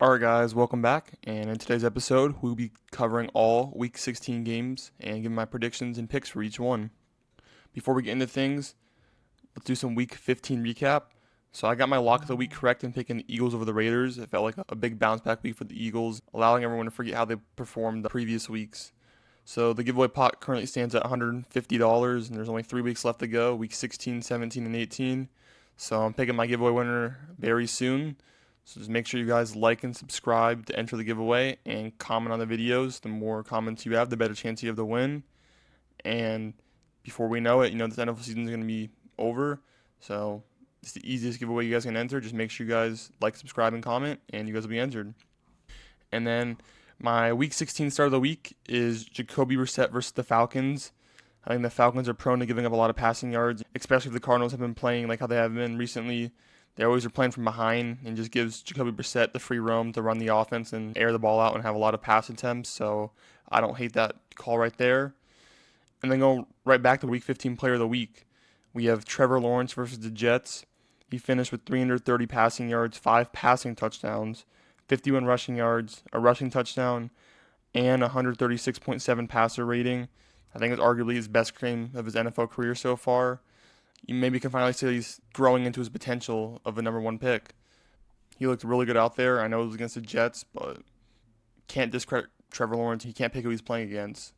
Alright guys, welcome back, and in today's episode, we'll be covering all Week 16 games and giving my predictions and picks for each one. Before we get into things, let's do some Week 15 recap. So I got my lock of the week correct in picking the Eagles over the Raiders. It felt like a big bounce back week for the Eagles, allowing everyone to forget how they performed the previous weeks. So the giveaway pot currently stands at $150, and there's only 3 weeks left to go, Week 16, 17, and 18. So I'm picking my giveaway winner very soon. So just make sure you guys like and subscribe to enter the giveaway and comment on the videos. The more comments you have, the better chance you have to win. And before we know it, this NFL season is going to be over. So it's the easiest giveaway you guys can enter. Just make sure you guys like, subscribe, and comment, and you guys will be entered. And then my Week 16 start of the week is Jacoby Brissett versus the Falcons. I think the Falcons are prone to giving up a lot of passing yards, especially if the Cardinals have been playing like how they have been recently. They always are playing from behind and just gives Jacoby Brissett the free roam to run the offense and air the ball out and have a lot of pass attempts. So I don't hate that call right there. And then go right back to Week 15 Player of the Week. We have Trevor Lawrence versus the Jets. He finished with 330 passing yards, 5 passing touchdowns, 51 rushing yards, a rushing touchdown, and 136.7 passer rating. I think it's arguably his best game of his NFL career so far. You maybe can finally say he's growing into his potential of a number one pick. He looked really good out there. I know it was against the Jets, but can't discredit Trevor Lawrence. He can't pick who he's playing against.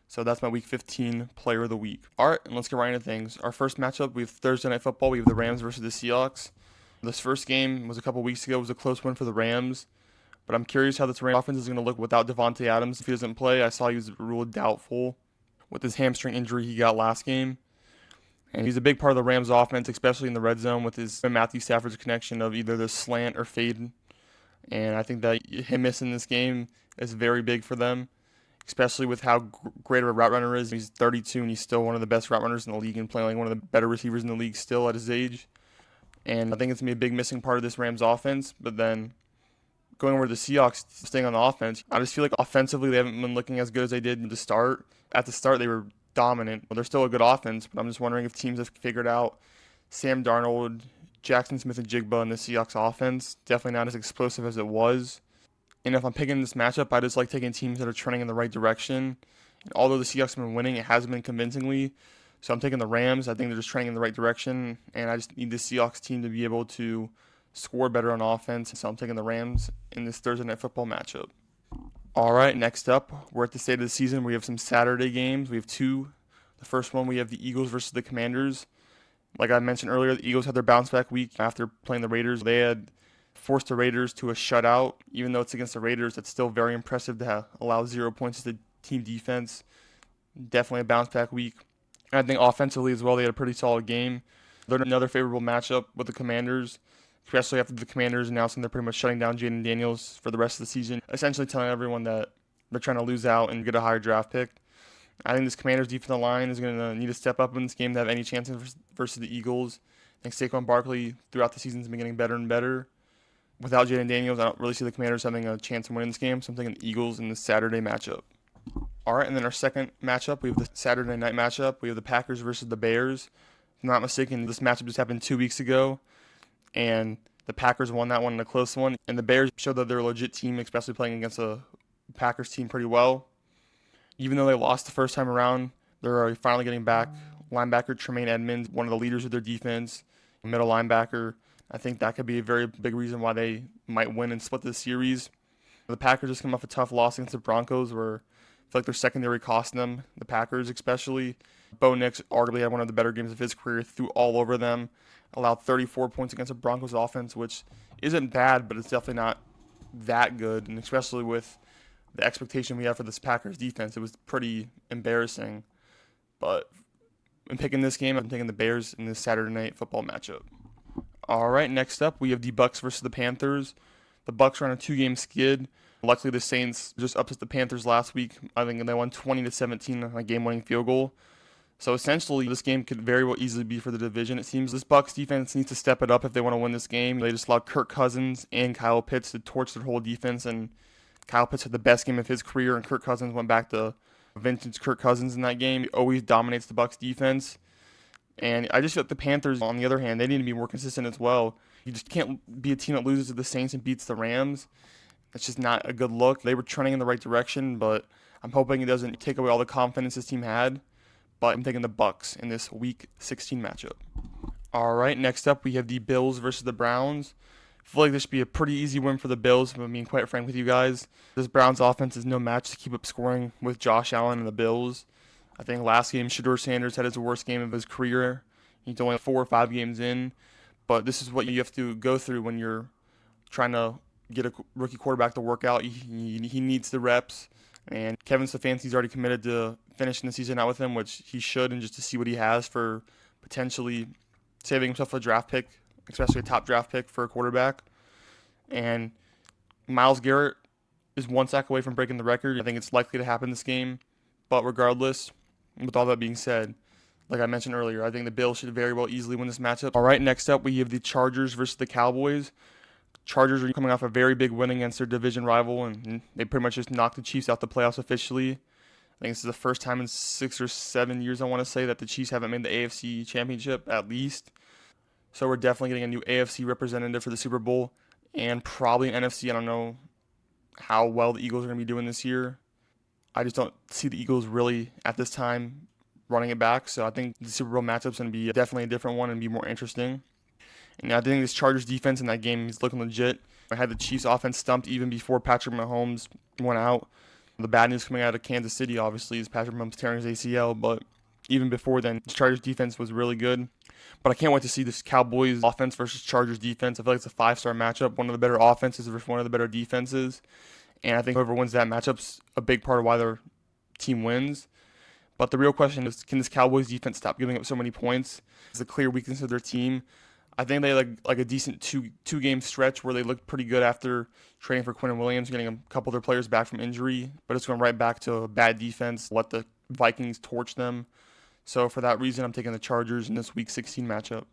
So that's my Week 15 Player of the Week. All right, and let's get right into things. Our first matchup, we have Thursday Night Football. We have the Rams versus the Seahawks. This first game was a couple weeks ago. It was a close win for the Rams. But I'm curious how this Rams offense is going to look without Devontae Adams if he doesn't play. I saw he was ruled doubtful with his hamstring injury he got last game. And he's a big part of the Rams offense, especially in the red zone with his Matthew Stafford's connection of either the slant or fade. And I think that him missing this game is very big for them, especially with how great of a route runner is. He's 32 and he's still one of the best route runners in the league and playing like one of the better receivers in the league still at his age. And I think it's going to be a big missing part of this Rams offense. But then going over to the Seahawks, staying on the offense, I just feel like offensively they haven't been looking as good as they did at the start. At the start, they were dominant. Well, they're still a good offense, but I'm just wondering if teams have figured out Sam Darnold, Jackson Smith, and Jigba in the Seahawks offense. Definitely not as explosive as it was. And if I'm picking this matchup, I just like taking teams that are trending in the right direction. And although the Seahawks have been winning, it hasn't been convincingly. So I'm taking the Rams. I think they're just trending in the right direction, and I just need the Seahawks team to be able to score better on offense. So I'm taking the Rams in this Thursday Night Football matchup. All right, next up, we're at the state of the season. We have some Saturday games. We have two. The first one, we have the Eagles versus the Commanders. Like I mentioned earlier, the Eagles had their bounce back week after playing the Raiders. They had forced the Raiders to a shutout. Even though it's against the Raiders, it's still very impressive to allow 0 points to team defense. Definitely a bounce back week. And I think offensively as well, they had a pretty solid game. They're another favorable matchup with the Commanders, especially after the Commanders announcing they're pretty much shutting down Jaden Daniels for the rest of the season, essentially telling everyone that they're trying to lose out and get a higher draft pick. I think this Commanders defensive line is going to need to step up in this game to have any chances versus the Eagles. I think Saquon Barkley throughout the season has been getting better and better. Without Jaden Daniels, I don't really see the Commanders having a chance of winning this game, so I'm taking the Eagles in this Saturday matchup. All right, and then our second matchup, we have the Saturday night matchup. We have the Packers versus the Bears. If I'm not mistaken, this matchup just happened 2 weeks ago, and the Packers won that one in a close one. And the Bears showed that they're a legit team, especially playing against a Packers team pretty well. Even though they lost the first time around, they're finally getting back linebacker Tremaine Edmonds, one of the leaders of their defense, middle linebacker. I think that could be a very big reason why they might win and split the series. The Packers just come off a tough loss against the Broncos where I feel like their secondary cost them, the Packers especially. Bo Nix arguably had one of the better games of his career, threw all over them, allowed 34 points against the Broncos offense, which isn't bad, but it's definitely not that good, and especially with the expectation we have for this Packers defense, it was pretty embarrassing. But in picking this game, I'm taking the Bears in this Saturday night football matchup. All right, next up, we have the Bucks versus the Panthers. The Bucks are on a 2-game skid. Luckily, the Saints just upset the Panthers last week. I think they won 20-17 on a game-winning field goal. So essentially, this game could very well easily be for the division. It seems this Bucks defense needs to step it up if they want to win this game. They just allowed Kirk Cousins and Kyle Pitts to torch their whole defense, and Kyle Pitts had the best game of his career, and Kirk Cousins went back to vintage Kirk Cousins in that game. He always dominates the Bucks defense. And I just feel like the Panthers, on the other hand, they need to be more consistent as well. You just can't be a team that loses to the Saints and beats the Rams. That's just not a good look. They were trending in the right direction, but I'm hoping it doesn't take away all the confidence this team had. But I'm taking the Bucks in this Week 16 matchup. All right, next up we have the Bills versus the Browns. I feel like this should be a pretty easy win for the Bills, if I'm being quite frank with you guys. This Browns offense is no match to keep up scoring with Josh Allen and the Bills. I think last game, Shedeur Sanders had his worst game of his career. He's only 4 or 5 games in. But this is what you have to go through when you're trying to get a rookie quarterback to work out. He needs the reps. And Kevin Stefanski's already committed to finishing the season out with him, which he should, and just to see what he has for potentially saving himself a draft pick, especially a top draft pick for a quarterback. And Myles Garrett is 1 sack away from breaking the record. I think it's likely to happen this game. But regardless, with all that being said, like I mentioned earlier, I think the Bills should very well easily win this matchup. All right, next up we have the Chargers versus the Cowboys. Chargers are coming off a very big win against their division rival, and they pretty much just knocked the Chiefs out the playoffs officially. I think this is the first time in 6 or 7 years, I want to say, that the Chiefs haven't made the AFC Championship, at least. So we're definitely getting a new AFC representative for the Super Bowl, and probably an NFC. I don't know how well the Eagles are going to be doing this year. I just don't see the Eagles really, at this time, running it back. So I think the Super Bowl matchup's going to be definitely a different one and be more interesting. And I think this Chargers defense in that game is looking legit. I had the Chiefs offense stumped even before Patrick Mahomes went out. The bad news coming out of Kansas City, obviously, is Patrick Mahomes tearing his ACL. But even before then, the Chargers defense was really good. But I can't wait to see this Cowboys offense versus Chargers defense. I feel like it's a 5-star matchup. One of the better offenses versus one of the better defenses. And I think whoever wins that matchup's a big part of why their team wins. But the real question is, can this Cowboys defense stop giving up so many points? It's a clear weakness of their team. I think they had like a decent two game stretch where they looked pretty good after trading for Quinnen Williams, getting a couple of their players back from injury, but it's going right back to a bad defense, let the Vikings torch them. So for that reason, I'm taking the Chargers in this Week 16 matchup.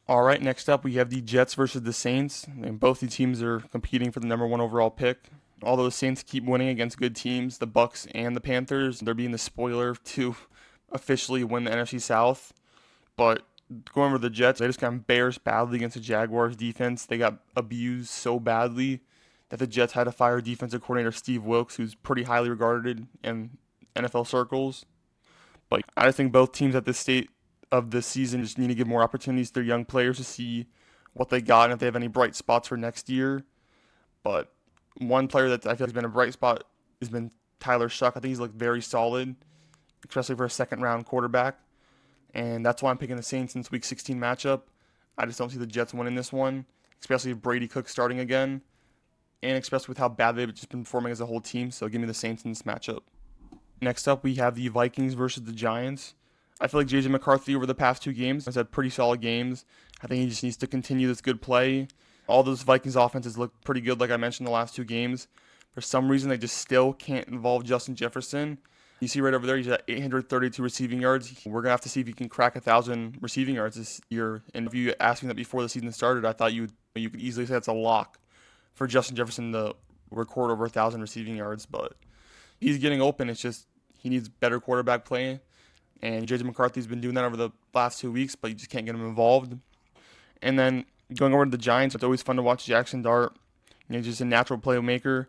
All right, next up we have the Jets versus the Saints. And both the teams are competing for the number 1 overall pick. Although the Saints keep winning against good teams, the Bucks and the Panthers, they're being the spoiler to officially win the NFC South. But going over the Jets, they just got embarrassed badly against the Jaguars defense. They got abused so badly that the Jets had to fire defensive coordinator Steve Wilks, who's pretty highly regarded in NFL circles. But I just think both teams at this state of this season just need to give more opportunities to their young players to see what they got and if they have any bright spots for next year. But one player that I feel like has been a bright spot has been Tyler Shuck. I think he's looked very solid, especially for a second-round quarterback. And that's why I'm picking the Saints in this Week 16 matchup. I just don't see the Jets winning this one, especially if Brady Cook's starting again, and especially with how bad they've just been performing as a whole team. So give me the Saints in this matchup. Next up, we have the Vikings versus the Giants. I feel like J.J. McCarthy over the past 2 games has had pretty solid games. I think he just needs to continue this good play. All those Vikings offenses look pretty good, like I mentioned, the last 2 games. For some reason, they just still can't involve Justin Jefferson. You see right over there, he's at 832 receiving yards. We're going to have to see if he can crack 1,000 receiving yards this year. And if you asked me that before the season started, I thought you could easily say that's a lock for Justin Jefferson to record over 1,000 receiving yards. But he's getting open. It's just he needs better quarterback play. And J.J. McCarthy's been doing that over the last 2 weeks, but you just can't get him involved. And then going over to the Giants, it's always fun to watch Jackson Dart. He's just a natural playmaker.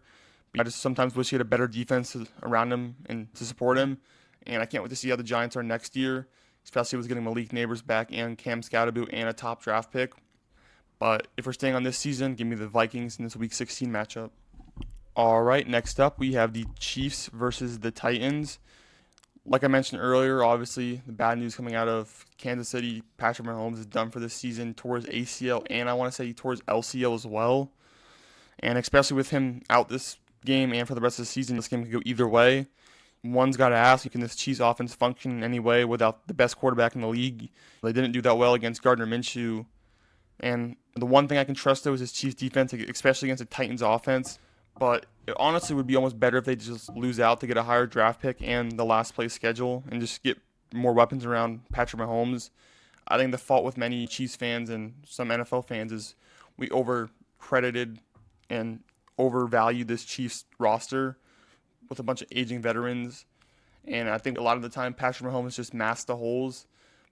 I just sometimes wish he had a better defense around him and to support him. And I can't wait to see how the Giants are next year, especially with getting Malik Neighbors back and Cam Scatterboot and a top draft pick. But if we're staying on this season, give me the Vikings in this Week 16 matchup. All right, next up we have the Chiefs versus the Titans. Like I mentioned earlier, obviously the bad news coming out of Kansas City, Patrick Mahomes is done for this season, tore his ACL, and I want to say he tore his LCL as well. And especially with him out this game and for the rest of the season, this game could go either way. One's got to ask, can this Chiefs offense function in any way without the best quarterback in the league? They didn't do that well against Gardner Minshew. And the one thing I can trust, though, is his Chiefs defense, especially against the Titans offense. But it honestly would be almost better if they just lose out to get a higher draft pick and the last place schedule and just get more weapons around Patrick Mahomes. I think the fault with many Chiefs fans and some NFL fans is we over-credited and overvalued this Chiefs roster with a bunch of aging veterans. And I think a lot of the time Patrick Mahomes just masked the holes.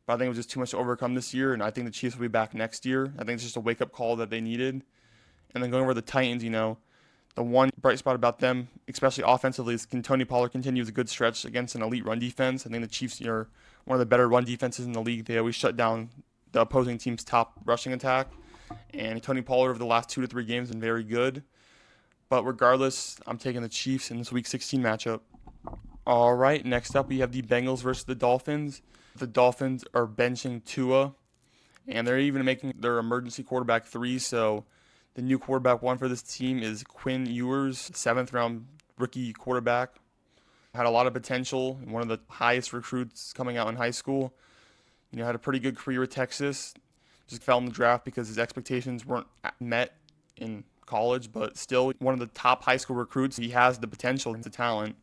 But I think it was just too much to overcome this year, and I think the Chiefs will be back next year. I think it's just a wake-up call that they needed. And then going over the Titans, The one bright spot about them, especially offensively, is can Tony Pollard continues a good stretch against an elite run defense. I think the Chiefs are one of the better run defenses in the league. They always shut down the opposing team's top rushing attack. And Tony Pollard over the last 2 to 3 games has been very good. But regardless, I'm taking the Chiefs in this Week 16 matchup. All right, next up we have the Bengals versus the Dolphins. The Dolphins are benching Tua, and they're even making their emergency quarterback 3. So the new quarterback 1 for this team is Quinn Ewers, 7th-round rookie quarterback. Had a lot of potential, one of the highest recruits coming out in high school. Had a pretty good career at Texas. Just fell in the draft because his expectations weren't met in college, but still one of the top high school recruits. He has the potential and the talent.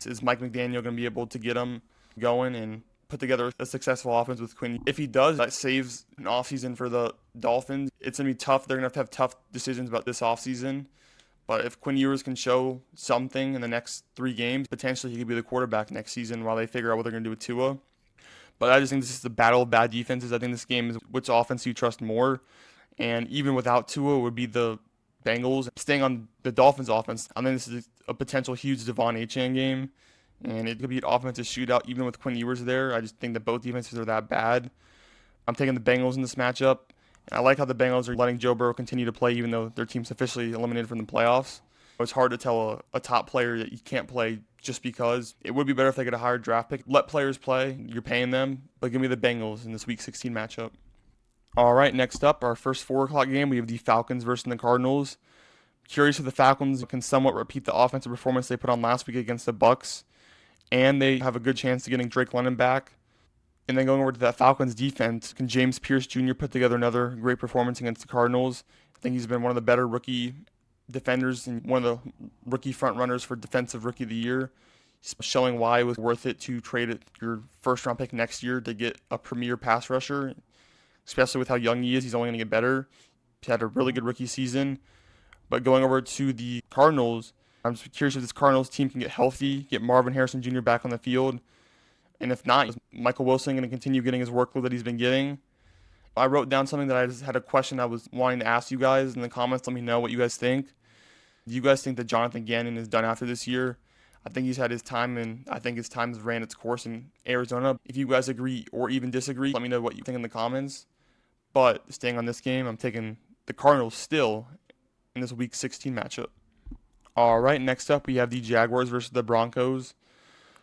Is Mike McDaniel going to be able to get him going and put together a successful offense with Quinn? If he does, that saves an offseason for the Dolphins. It's going to be tough. They're going to have tough decisions about this offseason. But if Quinn Ewers can show something in the next 3 games, potentially he could be the quarterback next season while they figure out what they're going to do with Tua. But I just think this is a battle of bad defenses. I think this game is which offense you trust more. And even without Tua, it would be the Bengals. Staying on the Dolphins offense, I think this is a potential huge Devon Achane game. And it could be an offensive shootout even with Quinn Ewers there. I just think that both defenses are that bad. I'm taking the Bengals in this matchup. And I like how the Bengals are letting Joe Burrow continue to play even though their team's officially eliminated from the playoffs. It's hard to tell a top player that you can't play just because. It would be better if they get a higher draft pick. Let players play. You're paying them. But give me the Bengals in this Week 16 matchup. All right, next up, our first 4 o'clock game, we have the Falcons versus the Cardinals. Curious if the Falcons can somewhat repeat the offensive performance they put on last week against the Bucs, and they have a good chance of getting Drake London back. And then going over to that Falcons defense, can James Pierce Jr. put together another great performance against the Cardinals? I think he's been one of the better rookie defenders and one of the rookie front runners for Defensive Rookie of the Year. He's showing why it was worth it to trade your first-round pick next year to get a premier pass rusher, especially with how young he is. He's only going to get better. He's had a really good rookie season. But going over to the Cardinals, I'm just curious if this Cardinals team can get healthy, get Marvin Harrison Jr. back on the field. And if not, is Michael Wilson going to continue getting his workload that he's been getting? I wrote down something that I just had a question I was wanting to ask you guys in the comments. Let me know what you guys think. Do you guys think that Jonathan Gannon is done after this year? I think he's had his time, and I think his time has ran its course in Arizona. If you guys agree or even disagree, let me know what you think in the comments. But staying on this game, I'm taking the Cardinals still in this Week 16 matchup. All right, next up we have the Jaguars versus the Broncos.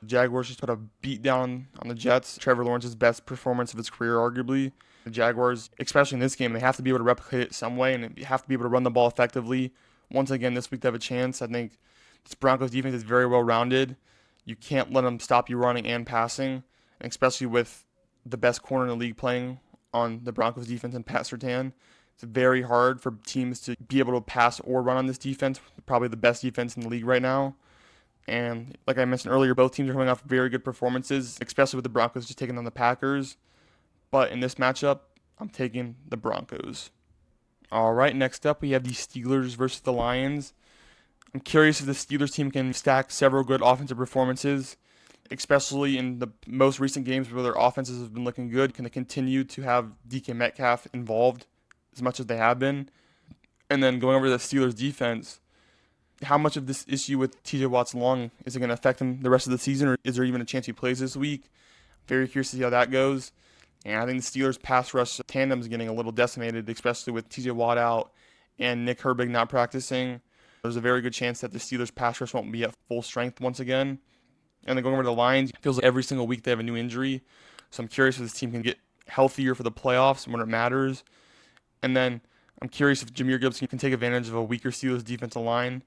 The Jaguars just put a beat down on the Jets. Trevor Lawrence's best performance of his career, arguably. The Jaguars, especially in this game, they have to be able to replicate it some way, and they have to be able to run the ball effectively. Once again, this week they have a chance. I think this Broncos defense is very well-rounded. You can't let them stop you running and passing, and especially with the best corner in the league playing on the Broncos defense and Pat Surtain. It's very hard for teams to be able to pass or run on this defense. Probably the best defense in the league right now. And like I mentioned earlier, both teams are coming off very good performances, especially with the Broncos just taking on the Packers. But in this matchup, I'm taking the Broncos. All right, next up we have the Steelers versus the Lions. I'm curious if the Steelers team can stack several good offensive performances, especially in the most recent games where their offenses have been looking good. Can they continue to have DK Metcalf involved as much as they have been? And then going over to the Steelers defense, how much of this issue with TJ Watt's lung is it going to affect him the rest of the season, or is there even a chance he plays this week? Very curious to see how that goes. And I think the Steelers pass rush tandem is getting a little decimated, especially with TJ Watt out and Nick Herbig not practicing. There's a very good chance that the Steelers pass rush won't be at full strength once again. And then going over to the Lions, it feels like every single week they have a new injury. So I'm curious if this team can get healthier for the playoffs when it matters. And then I'm curious if Jahmyr Gibbs can take advantage of a weaker Steelers defensive line,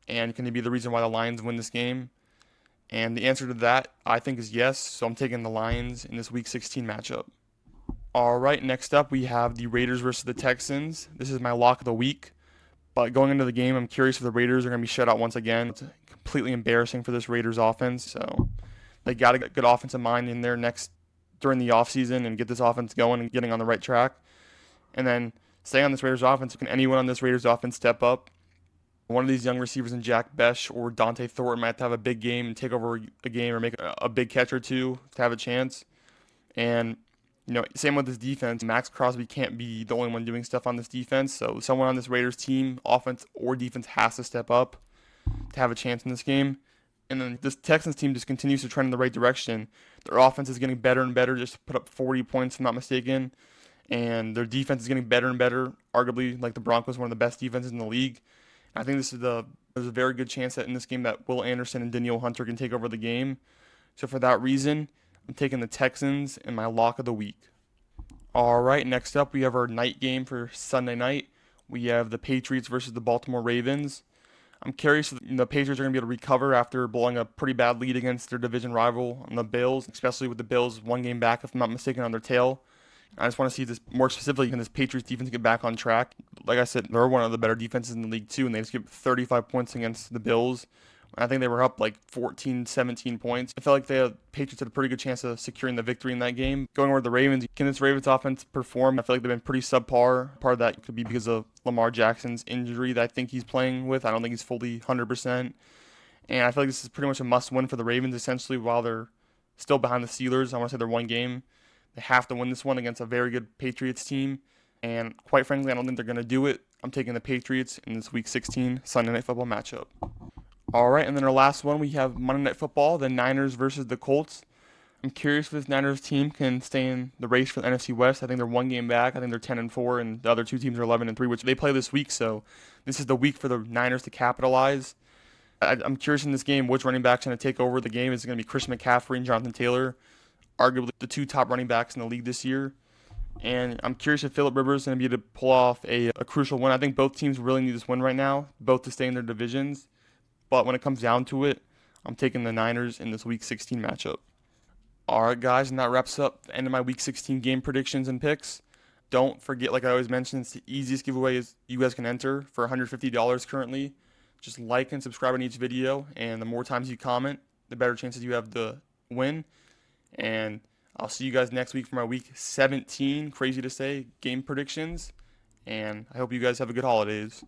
and can he be the reason why the Lions win this game? And the answer to that, I think, is yes. So I'm taking the Lions in this Week 16 matchup. All right, next up we have the Raiders versus the Texans. This is my lock of the week. But going into the game, I'm curious if the Raiders are going to be shut out once again. It's completely embarrassing for this Raiders offense. So they got to get good offensive mind in there during the offseason and get this offense going and getting on the right track. And then staying on this Raiders offense, can anyone on this Raiders offense step up? One of these young receivers in Jack Besh or Dante Thornton might have to have a big game and take over a game or make a big catch or two to have a chance. And Same with this defense. Max Crosby can't be the only one doing stuff on this defense. So someone on this Raiders team, offense or defense, has to step up to have a chance in this game. And then this Texans team just continues to trend in the right direction. Their offense is getting better and better, just put up 40 points, if I'm not mistaken. And their defense is getting better and better. Arguably, like the Broncos, one of the best defenses in the league. I think there's a very good chance that in this game that Will Anderson and Danielle Hunter can take over the game. So for that reason, I'm taking the Texans in my lock of the week. All right, next up we have our night game for Sunday night. We have the Patriots versus the Baltimore Ravens. I'm curious if the Patriots are going to be able to recover after blowing a pretty bad lead against their division rival on the Bills, especially with the Bills one game back, if I'm not mistaken, on their tail. I just want to see this more specifically, can this Patriots defense get back on track? Like I said, they're one of the better defenses in the league too, and they just gave 35 points against the Bills. I think they were up like 14, 17 points. I felt like the Patriots had a pretty good chance of securing the victory in that game. Going over to the Ravens, can this Ravens offense perform? I feel like they've been pretty subpar. Part of that could be because of Lamar Jackson's injury that I think he's playing with. I don't think he's fully 100%. And I feel like this is pretty much a must-win for the Ravens, essentially, while they're still behind the Steelers. I want to say they're one game. They have to win this one against a very good Patriots team. And quite frankly, I don't think they're going to do it. I'm taking the Patriots in this Week 16 Sunday Night Football matchup. All right, and then our last one, we have Monday Night Football, the Niners versus the Colts. I'm curious if this Niners team can stay in the race for the NFC West. I think they're one game back. I think they're 10-4, and the other two teams are 11-3, which they play this week. So this is the week for the Niners to capitalize. I'm curious in this game which running back's going to take over the game. Is it going to be Christian McCaffrey and Jonathan Taylor, arguably the two top running backs in the league this year? And I'm curious if Phillip Rivers is going to be able to pull off a crucial win. I think both teams really need this win right now, both to stay in their divisions. But when it comes down to it, I'm taking the Niners in this Week 16 matchup. All right, guys, and that wraps up the end of my Week 16 game predictions and picks. Don't forget, like I always mention, it's the easiest giveaway you guys can enter for $150 currently. Just like and subscribe on each video, and the more times you comment, the better chances you have to win. And I'll see you guys next week for my Week 17, crazy to say, game predictions. And I hope you guys have a good holidays.